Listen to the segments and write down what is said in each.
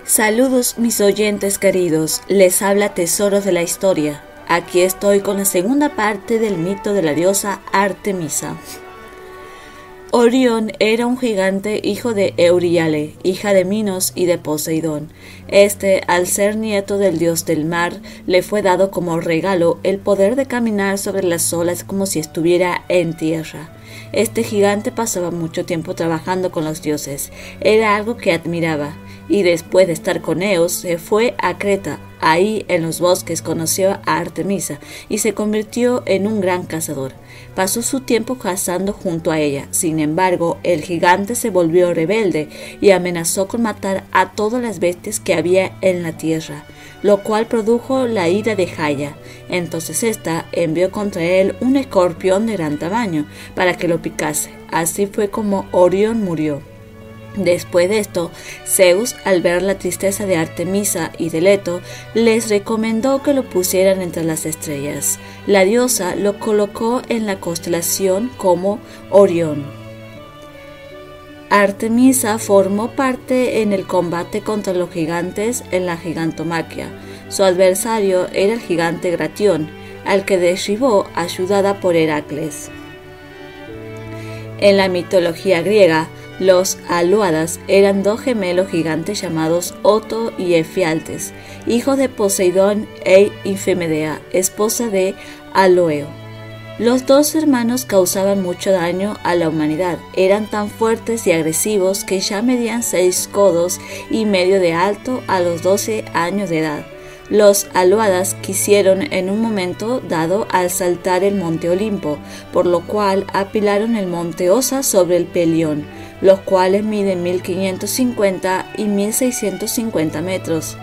Saludos mis oyentes queridos, les habla Tesoros de la Historia. Aquí estoy con la segunda parte del mito de la diosa Artemisa. Orión era un gigante hijo de Euríale, hija de Minos y de Poseidón. Al ser nieto del dios del mar, le fue dado como regalo el poder de caminar sobre las olas como si estuviera en tierra. Este gigante pasaba mucho tiempo trabajando con los dioses, era algo que admiraba, y después de estar con Eos se fue a Creta. Ahí en los bosques conoció a Artemisa y se convirtió en un gran cazador. Pasó su tiempo cazando junto a ella. Sin embargo, el gigante se volvió rebelde y amenazó con matar a todas las bestias que había en la tierra, lo cual produjo la ira de Gaia. Entonces ésta envió contra él un escorpión de gran tamaño para que lo picase. Así fue como Orión murió. Después de esto, Zeus, al ver la tristeza de Artemisa y de Leto, les recomendó que lo pusieran entre las estrellas. La diosa lo colocó en la constelación como Orión. Artemisa formó parte en el combate contra los gigantes en la Gigantomaquia. Su adversario era el gigante Gratión, al que derribó ayudada por Heracles. En la mitología griega, los Alúadas eran dos gemelos gigantes llamados Oto y Efialtes, hijos de Poseidón e Ifemedea, esposa de Aloeo. Los dos hermanos causaban mucho daño a la humanidad, eran tan fuertes y agresivos que ya medían 6 codos y medio de alto a los 12 años de edad. Los Alúadas quisieron en un momento dado asaltar el monte Olimpo, por lo cual apilaron el monte Osa sobre el Pelión, los cuales miden 1550 y 1650 metros.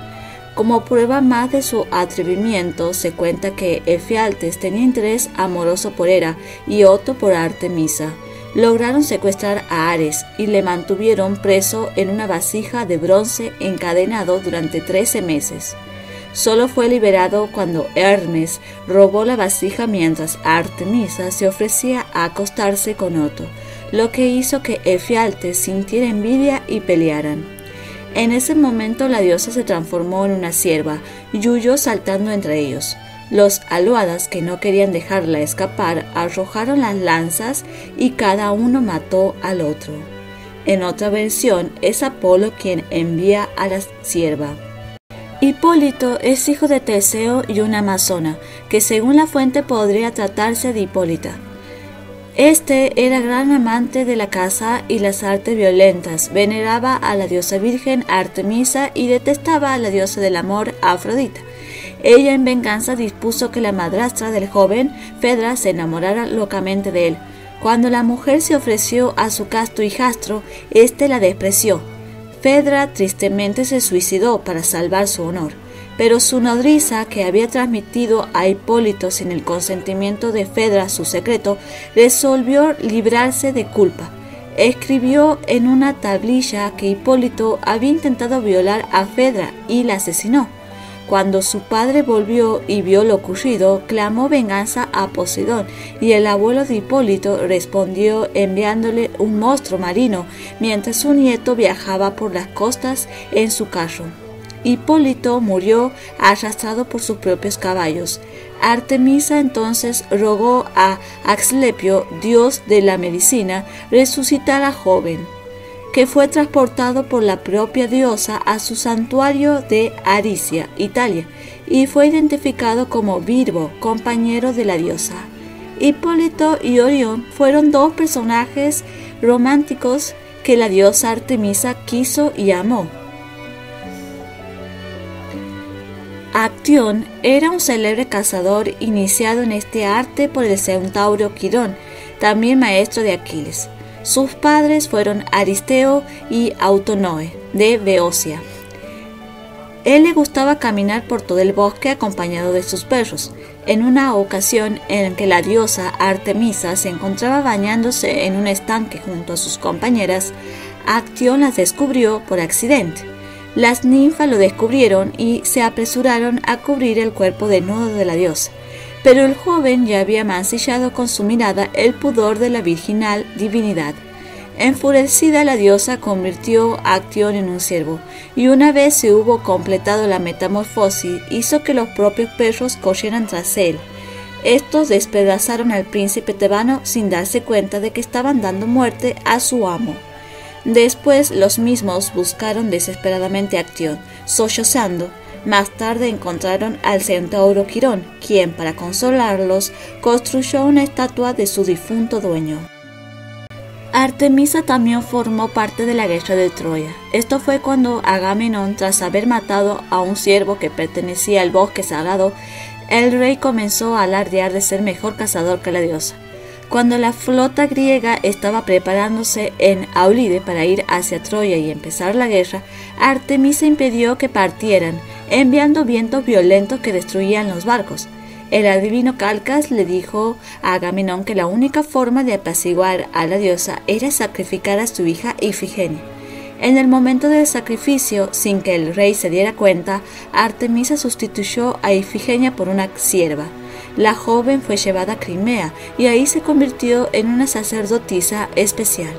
Como prueba más de su atrevimiento, se cuenta que Efialtes tenía interés amoroso por Hera y Oto por Artemisa. Lograron secuestrar a Ares y le mantuvieron preso en una vasija de bronce encadenado durante 13 meses. Solo fue liberado cuando Hermes robó la vasija mientras Artemisa se ofrecía a acostarse con Oto, lo que hizo que Efialtes sintiera envidia y pelearan. En ese momento la diosa se transformó en una cierva y huyó saltando entre ellos. Los Alúadas, que no querían dejarla escapar, arrojaron las lanzas y cada uno mató al otro. En otra versión es Apolo quien envía a la cierva. Hipólito es hijo de Teseo y una amazona, que según la fuente podría tratarse de Hipólita. Era gran amante de la caza y las artes violentas, veneraba a la diosa virgen Artemisa y detestaba a la diosa del amor Afrodita. Ella en venganza dispuso que la madrastra del joven, Fedra, se enamorara locamente de él. Cuando la mujer se ofreció a su casto hijastro, la despreció. Fedra tristemente se suicidó para salvar su honor, pero su nodriza, que había transmitido a Hipólito sin el consentimiento de Fedra su secreto, resolvió librarse de culpa. Escribió en una tablilla que Hipólito había intentado violar a Fedra y la asesinó. Cuando su padre volvió y vio lo ocurrido, clamó venganza a Poseidón, y el abuelo de Hipólito respondió enviándole un monstruo marino, mientras su nieto viajaba por las costas en su carro. Hipólito murió arrastrado por sus propios caballos. Artemisa entonces rogó a Asclepio, dios de la medicina, resucitar al joven, que fue transportado por la propia diosa a su santuario de Aricia, Italia, y fue identificado como Virgo, compañero de la diosa. Hipólito y Orión fueron dos personajes románticos que la diosa Artemisa quiso y amó. Actión era un célebre cazador iniciado en este arte por el centauro Quirón, también maestro de Aquiles. Sus padres fueron Aristeo y Autonoe, de Beocia. Él le gustaba caminar por todo el bosque acompañado de sus perros. En una ocasión en que la diosa Artemisa se encontraba bañándose en un estanque junto a sus compañeras, Actión las descubrió por accidente. Las ninfas lo descubrieron y se apresuraron a cubrir el cuerpo desnudo de la diosa. Pero el joven ya había mancillado con su mirada el pudor de la virginal divinidad. Enfurecida, la diosa convirtió a Actión en un ciervo, y una vez se hubo completado la metamorfosis, hizo que los propios perros corrieran tras él. Estos despedazaron al príncipe tebano sin darse cuenta de que estaban dando muerte a su amo. Después los mismos buscaron desesperadamente a Actión, sollozando. Más tarde encontraron al centauro Quirón, quien, para consolarlos, construyó una estatua de su difunto dueño. Artemisa también formó parte de la guerra de Troya. Esto fue cuando Agamenón, tras haber matado a un ciervo que pertenecía al bosque sagrado, el rey comenzó a alardear de ser mejor cazador que la diosa. Cuando la flota griega estaba preparándose en Aulide para ir hacia Troya y empezar la guerra, Artemisa impidió que partieran, enviando vientos violentos que destruían los barcos. El adivino Calcas le dijo a Agamenón que la única forma de apaciguar a la diosa era sacrificar a su hija Ifigenia. En el momento del sacrificio, sin que el rey se diera cuenta, Artemisa sustituyó a Ifigenia por una sierva. La joven fue llevada a Crimea y ahí se convirtió en una sacerdotisa especial.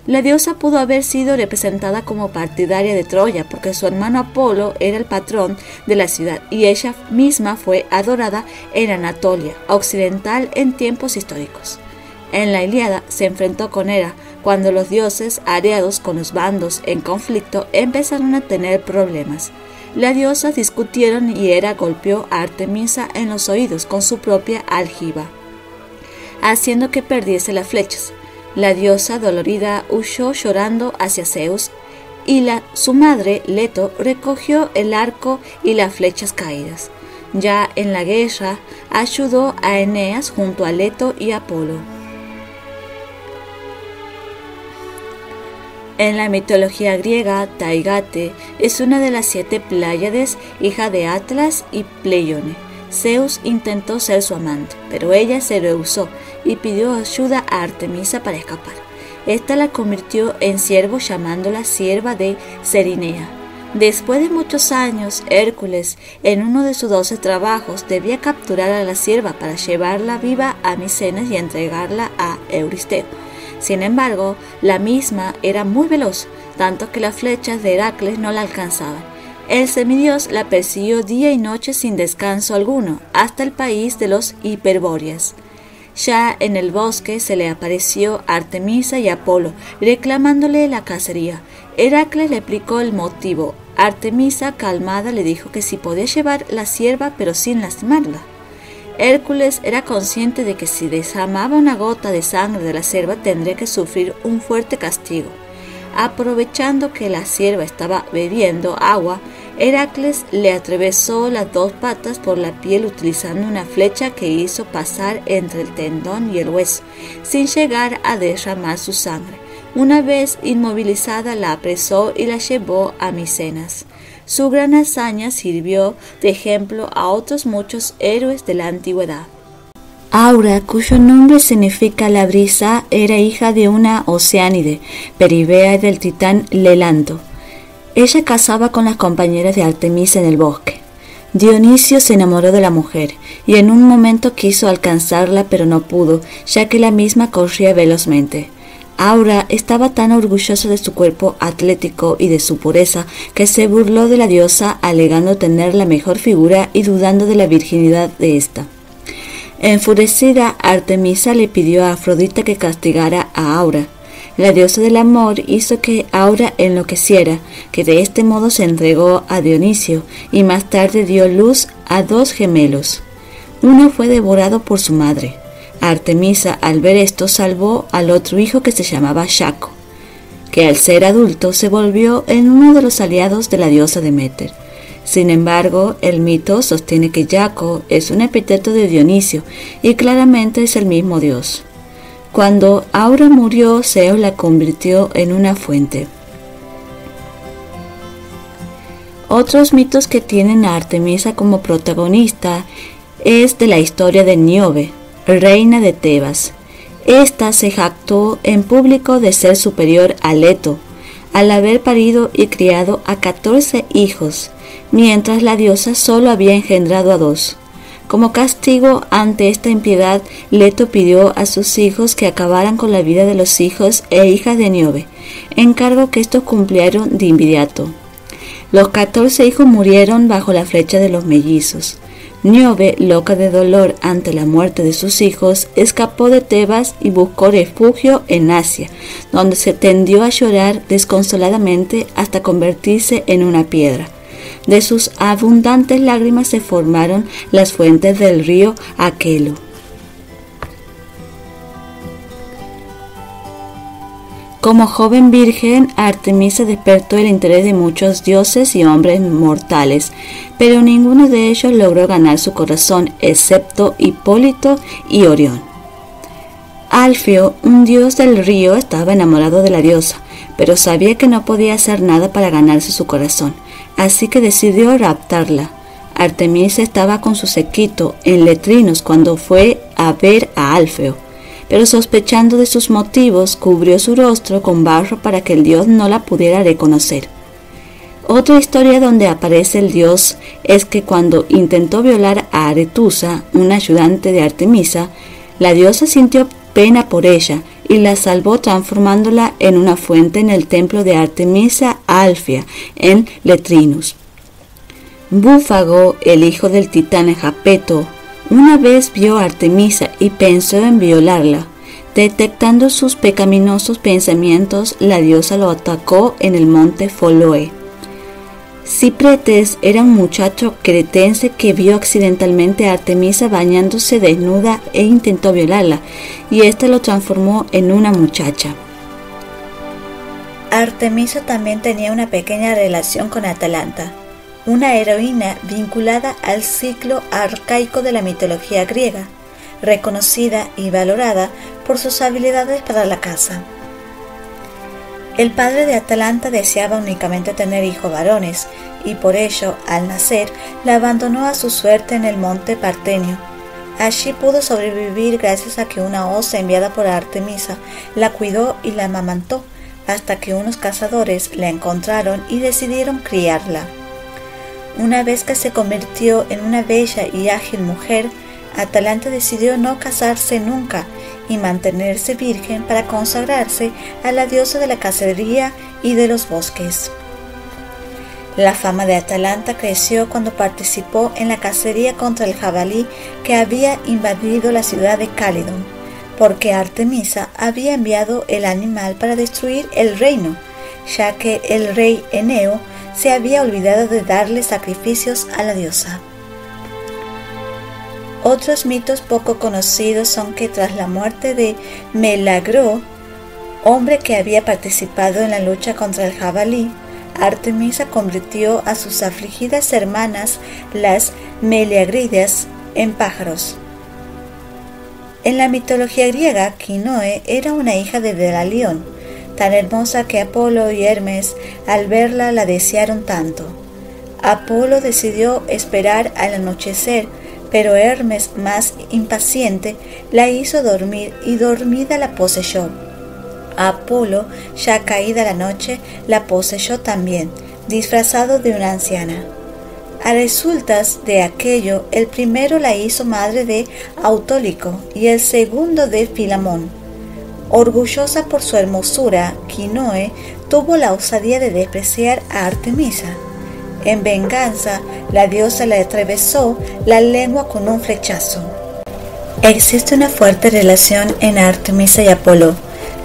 La diosa pudo haber sido representada como partidaria de Troya porque su hermano Apolo era el patrón de la ciudad y ella misma fue adorada en Anatolia occidental en tiempos históricos. En la Ilíada se enfrentó con Hera cuando los dioses, aliados con los bandos en conflicto, empezaron a tener problemas. Las diosas discutieron y Hera golpeó a Artemisa en los oídos con su propia aljiba, haciendo que perdiese las flechas. La diosa dolorida huyó llorando hacia Zeus y su madre, Leto, recogió el arco y las flechas caídas. Ya en la guerra, ayudó a Eneas junto a Leto y Apolo. En la mitología griega, Taigate es una de las 7 Pléyades, hija de Atlas y Pleione. Zeus intentó ser su amante, pero ella se rehusó y pidió ayuda a Artemisa para escapar. Esta la convirtió en siervo llamándola sierva de Cerinea. Después de muchos años, Hércules, en uno de sus 12 trabajos, debía capturar a la sierva para llevarla viva a Micenas y entregarla a Euristeo. Sin embargo, la misma era muy veloz, tanto que las flechas de Heracles no la alcanzaban. El semidios la persiguió día y noche sin descanso alguno, hasta el país de los Hiperbóreas. Ya en el bosque se le apareció Artemisa y Apolo, reclamándole la cacería. Heracles le explicó el motivo. Artemisa, calmada, le dijo que sí podía llevar la sierva, pero sin lastimarla. Hércules era consciente de que si derramaba una gota de sangre de la sierva tendría que sufrir un fuerte castigo. Aprovechando que la sierva estaba bebiendo agua, Heracles le atravesó las 2 patas por la piel utilizando una flecha que hizo pasar entre el tendón y el hueso, sin llegar a derramar su sangre. Una vez inmovilizada la apresó y la llevó a Micenas. Su gran hazaña sirvió de ejemplo a otros muchos héroes de la antigüedad. Aura, cuyo nombre significa la brisa, era hija de una Oceánide, Peribea del titán Lelanto. Ella cazaba con las compañeras de Artemisa en el bosque. Dionisio se enamoró de la mujer y en un momento quiso alcanzarla, pero no pudo, ya que la misma corría velozmente. Aura estaba tan orgullosa de su cuerpo atlético y de su pureza que se burló de la diosa alegando tener la mejor figura y dudando de la virginidad de ésta. Enfurecida, Artemisa le pidió a Afrodita que castigara a Aura. La diosa del amor hizo que Aura enloqueciera, que de este modo se entregó a Dionisio y más tarde dio luz a 2 gemelos. Uno fue devorado por su madre. Artemisa, al ver esto, salvó al otro hijo que se llamaba Yaco, que al ser adulto se volvió en uno de los aliados de la diosa Deméter. Sin embargo, el mito sostiene que Yaco es un epíteto de Dionisio y claramente es el mismo dios. Cuando Aura murió, Zeus la convirtió en una fuente. Otros mitos que tienen a Artemisa como protagonista es de la historia de Níobe, reina de Tebas. Esta se jactó en público de ser superior a Leto, al haber parido y criado a 14 hijos, mientras la diosa solo había engendrado a 2. Como castigo ante esta impiedad, Leto pidió a sus hijos que acabaran con la vida de los hijos e hijas de Níobe, encargo que estos cumplieron de inmediato. Los 14 hijos murieron bajo la flecha de los mellizos. Níobe, loca de dolor ante la muerte de sus hijos, escapó de Tebas y buscó refugio en Asia, donde se tendió a llorar desconsoladamente hasta convertirse en una piedra. De sus abundantes lágrimas se formaron las fuentes del río Aquelo. Como joven virgen, Artemisa despertó el interés de muchos dioses y hombres mortales, pero ninguno de ellos logró ganar su corazón, excepto Hipólito y Orión. Alfeo, un dios del río, estaba enamorado de la diosa, pero sabía que no podía hacer nada para ganarse su corazón, así que decidió raptarla. Artemisa estaba con su séquito en Letrinos cuando fue a ver a Alfeo, pero sospechando de sus motivos, cubrió su rostro con barro para que el dios no la pudiera reconocer. Otra historia donde aparece el dios es que cuando intentó violar a Aretusa, una ayudante de Artemisa, la diosa sintió pena por ella y la salvó transformándola en una fuente en el templo de Artemisa Alfea, en Letrinus. Búfago, el hijo del titán Japeto, una vez vio a Artemisa y pensó en violarla. Detectando sus pecaminosos pensamientos, la diosa lo atacó en el monte Foloe. Cipretes era un muchacho cretense que vio accidentalmente a Artemisa bañándose desnuda e intentó violarla, y ésta lo transformó en una muchacha. Artemisa también tenía una pequeña relación con Atalanta, una heroína vinculada al ciclo arcaico de la mitología griega, reconocida y valorada por sus habilidades para la caza. El padre de Atalanta deseaba únicamente tener hijos varones, y por ello, al nacer, la abandonó a su suerte en el monte Partenio. Allí pudo sobrevivir gracias a que una osa enviada por Artemisa la cuidó y la amamantó, hasta que unos cazadores la encontraron y decidieron criarla. Una vez que se convirtió en una bella y ágil mujer, Atalanta decidió no casarse nunca y mantenerse virgen para consagrarse a la diosa de la cacería y de los bosques. La fama de Atalanta creció cuando participó en la cacería contra el jabalí que había invadido la ciudad de Calidón, porque Artemisa había enviado el animal para destruir el reino, ya que el rey Eneo se había olvidado de darle sacrificios a la diosa. Otros mitos poco conocidos son que tras la muerte de Melagro, hombre que había participado en la lucha contra el jabalí, Artemisa convirtió a sus afligidas hermanas, las Meleagridas, en pájaros. En la mitología griega, Quinoe era una hija de Delalión, tan hermosa que Apolo y Hermes al verla la desearon tanto. Apolo decidió esperar al anochecer, pero Hermes, más impaciente, la hizo dormir y dormida la poseyó. Apolo, ya caída la noche, la poseyó también, disfrazado de una anciana. A resultas de aquello, el primero la hizo madre de Autólico y el segundo de Filamón. Orgullosa por su hermosura, Quinoe tuvo la osadía de despreciar a Artemisa. En venganza, la diosa le atravesó la lengua con un flechazo. Existe una fuerte relación en Artemisa y Apolo.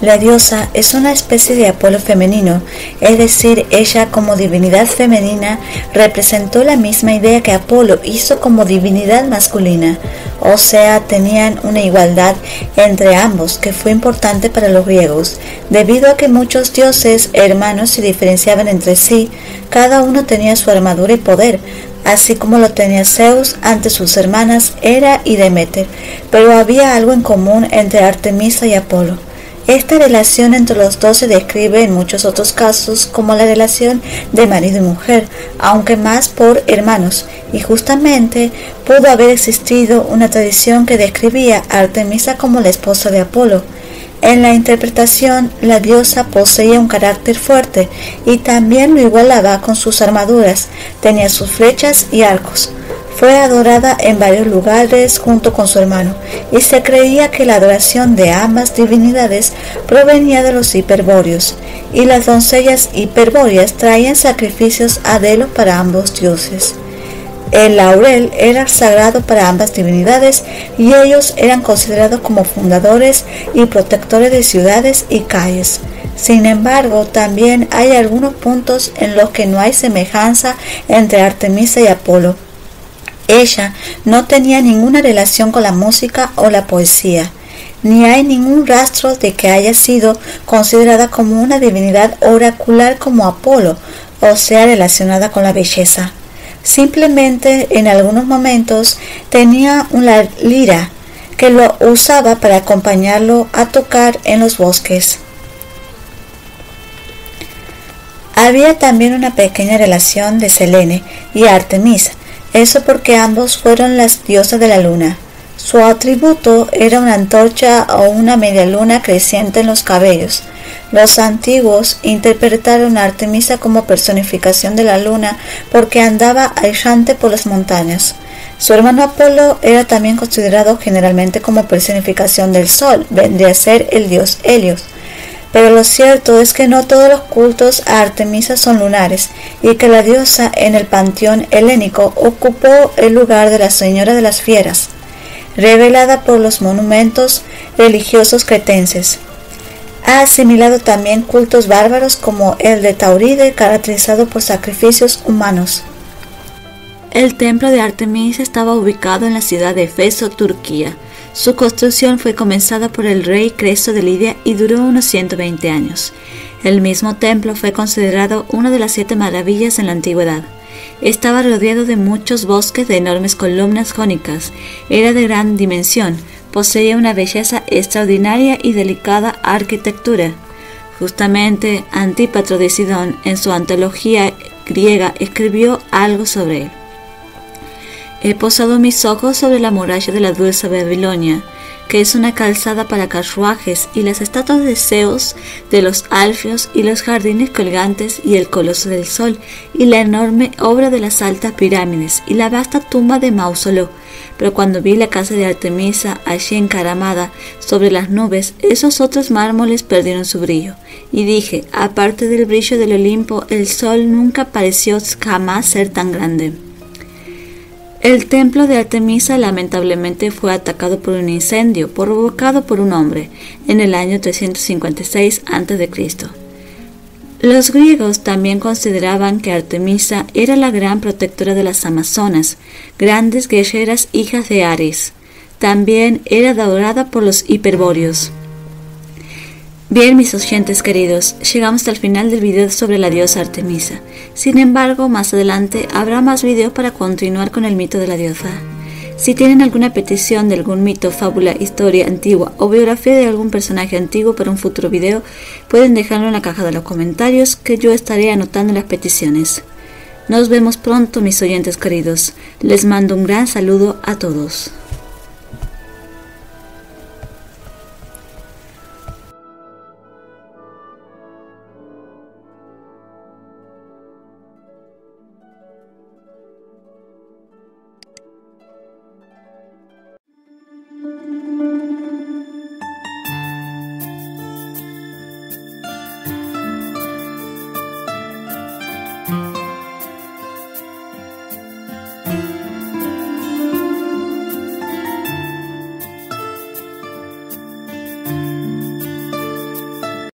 La diosa es una especie de Apolo femenino, es decir, ella como divinidad femenina representó la misma idea que Apolo hizo como divinidad masculina, o sea, tenían una igualdad entre ambos que fue importante para los griegos. Debido a que muchos dioses hermanos se diferenciaban entre sí, cada uno tenía su armadura y poder, así como lo tenía Zeus ante sus hermanas Hera y Demeter, pero había algo en común entre Artemisa y Apolo. Esta relación entre los dos se describe en muchos otros casos como la relación de marido y mujer, aunque más por hermanos, y justamente pudo haber existido una tradición que describía a Artemisa como la esposa de Apolo. En la interpretación, la diosa poseía un carácter fuerte y también lo igualaba con sus armaduras, tenía sus flechas y arcos. Fue adorada en varios lugares junto con su hermano, y se creía que la adoración de ambas divinidades provenía de los hiperbóreos, y las doncellas hiperbóreas traían sacrificios a Delos para ambos dioses. El laurel era sagrado para ambas divinidades y ellos eran considerados como fundadores y protectores de ciudades y calles. Sin embargo, también hay algunos puntos en los que no hay semejanza entre Artemisa y Apolo. Ella no tenía ninguna relación con la música o la poesía, ni hay ningún rastro de que haya sido considerada como una divinidad oracular como Apolo, o sea, relacionada con la belleza. Simplemente en algunos momentos tenía una lira que lo usaba para acompañarlo a tocar en los bosques. Había también una pequeña relación de Selene y Artemisa, eso porque ambos fueron las diosas de la luna. Su atributo era una antorcha o una media luna creciente en los cabellos. Los antiguos interpretaron a Artemisa como personificación de la luna porque andaba errante por las montañas. Su hermano Apolo era también considerado generalmente como personificación del sol, vendría a ser el dios Helios. Pero lo cierto es que no todos los cultos a Artemisa son lunares, y que la diosa en el panteón helénico ocupó el lugar de la señora de las fieras, revelada por los monumentos religiosos cretenses. Ha asimilado también cultos bárbaros como el de Tauride, caracterizado por sacrificios humanos. El templo de Artemisa estaba ubicado en la ciudad de Éfeso, Turquía. Su construcción fue comenzada por el rey Creso de Lidia y duró unos 120 años. El mismo templo fue considerado una de las 7 maravillas en la antigüedad. Estaba rodeado de muchos bosques de enormes columnas jónicas. Era de gran dimensión. Poseía una belleza extraordinaria y delicada arquitectura. Justamente Antípatro de Sidón, en su antología griega, escribió algo sobre él. He posado mis ojos sobre la muralla de la dulce Babilonia, que es una calzada para carruajes, y las estatuas de Zeus, de los alfios, y los jardines colgantes, y el coloso del sol, y la enorme obra de las altas pirámides, y la vasta tumba de Mausoleo. Pero cuando vi la casa de Artemisa allí encaramada sobre las nubes, esos otros mármoles perdieron su brillo. Y dije, aparte del brillo del Olimpo, el sol nunca pareció jamás ser tan grande. El templo de Artemisa lamentablemente fue atacado por un incendio provocado por un hombre en el año 356 a.C. Los griegos también consideraban que Artemisa era la gran protectora de las amazonas, grandes guerreras hijas de Ares. También era adorada por los hiperbóreos. Bien, mis oyentes queridos, llegamos hasta el final del video sobre la diosa Artemisa. Sin embargo, más adelante habrá más videos para continuar con el mito de la diosa. Si tienen alguna petición de algún mito, fábula, historia antigua o biografía de algún personaje antiguo para un futuro video, pueden dejarlo en la caja de los comentarios, que yo estaré anotando las peticiones. Nos vemos pronto, mis oyentes queridos. Les mando un gran saludo a todos.